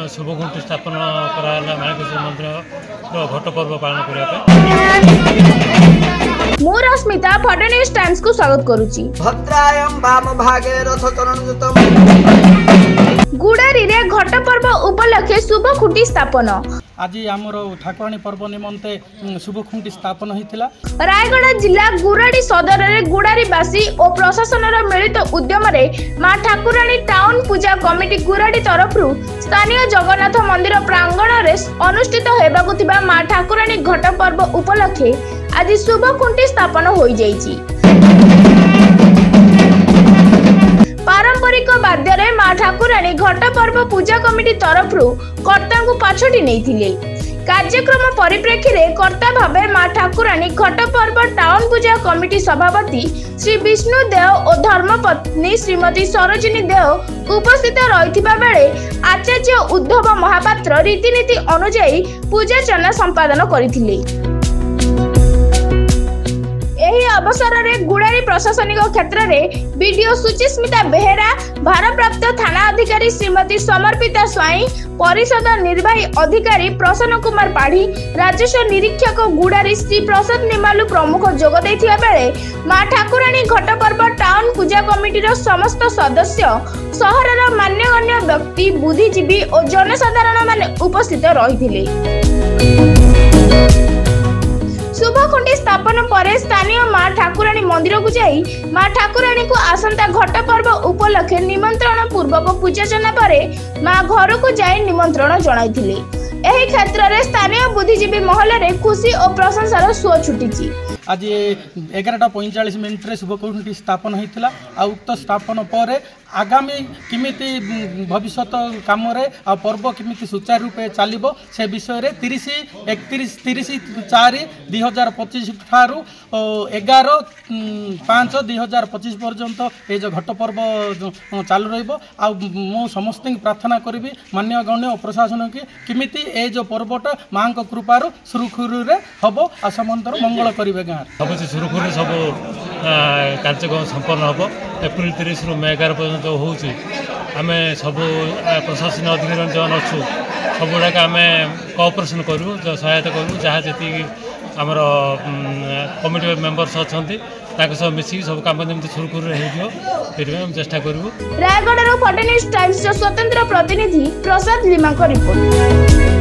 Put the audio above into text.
शुभखुंटी स्थापन कराला माणकेश्वर मंदिर घट पर्व पालन करने। मु रश्मिता फटन्यूज टाइम्स को स्वागत करुची। भद्रायं वाम भागे रथ तरणयुतम गुड़ारी रे घट पर्व उपलक्षे शुभखुंटी स्थापन। आज आमर ठाकुराणी पर्व निमंते शुभखुंटी स्थापन होता। रायगढ़ जिला गुराड़ी सदर रे गुड़ारीवासी और प्रशासन मिलित उद्यम रे मां ठाकुराणी टाउन पूजा कमिटी गुराड़ी तरफ स्थानीय जगन्नाथ मंदिर प्रांगण रे अनुष्ठित हेबाकु थिबा मां ठाकुराणी घट पर्व उपलक्षे आज शुभखुंटी स्थापन होई जाईची। पारंपरिक वाद्य रे मां ठाकुराणी घट पर्व पूजा कमिटी तरफ कर्ता को पाछटी नहीं। कार्यक्रम परिप्रेक्षी रे कर्ता भावे मां ठाकुराणी घट पर्व टाउन पूजा कमिटी सभापति श्री विष्णु देव और धर्मपत्नी श्रीमती सरोजिनी देव उपस्थित रहिथिबा बेले आचार्य उद्धव महापात्र रीतिनीति अनुसार पूजार्चना संपादन करथिले। एही अवसर रे गुड़ारी प्रशासनिक क्षेत्र रे बीडीओ सुचिस्मिता बेहेरा, भारप्राप्त थाना अधिकारी श्रीमती समर्पिता स्वाई, परिषद निर्वाही अधिकारी प्रसन्न कुमार पाढ़ी, राजस्व निरीक्षक गुड़ारी श्री प्रसाद निमालु प्रमुख जोग दैथिबा बेले मां ठाकुराणी घट पर्व टाउन पूजा कमिटी रो समस्त सदस्य, शहरर मान्यगण्य व्यक्ति, बुद्धिजीवी और जनसाधारण माने उपस्थित रहिथिले। शुभखुंटी स्थापन पर स्थानीय मां ठाकुराणी मंदिर को जाई मां ठाकुराणी को आसंता घट पर्व उपलक्षे निमंत्रण पूर्वक पूजार्चना पर मां घर को जाई निमंत्रण जणाइथिले। एही क्षेत्र रे स्थानीय बुद्धिजीवी महल रे खुशी और प्रशंसार सुओ छुटीची। आज 11:45 शुभखुंटी स्थापन होता। उक्त स्थापन पर आगामी किमिति भविष्य कम पर्व किमिति सुचारू रूपे चलो से विषय में 30/4/2025 ठारू 11/5/2025 पर्यंत ये जो घट पर्व चालू रु समस्त प्रार्थना करी मान्यगण्य और प्रशासन की किमिति ये जो पर्वटा माँ कृपार सुरुखुरु हम आ समस्त मंगल करेंगे। गाँव सब सुरुखुरु सब कार्यक्रम संपन्न हम एप्रिल 30 रु मे 11 पर्यंत होची। आम सब प्रशासन अधिकारी जो अच्छु सब गुड़ाक आम कोऑपरेशन करूँ, सहायता करूँ, जहाँ जी आमर कमिटी मेंबर्स अच्छा सब मिसिक सब काम जमी सुरुखुरु हो चेष्टा करूँ। रायगढ़ फटन्यूज टाइम्स स्वतंत्र प्रतिनिधि प्रसाद लिमा रिपोर्ट।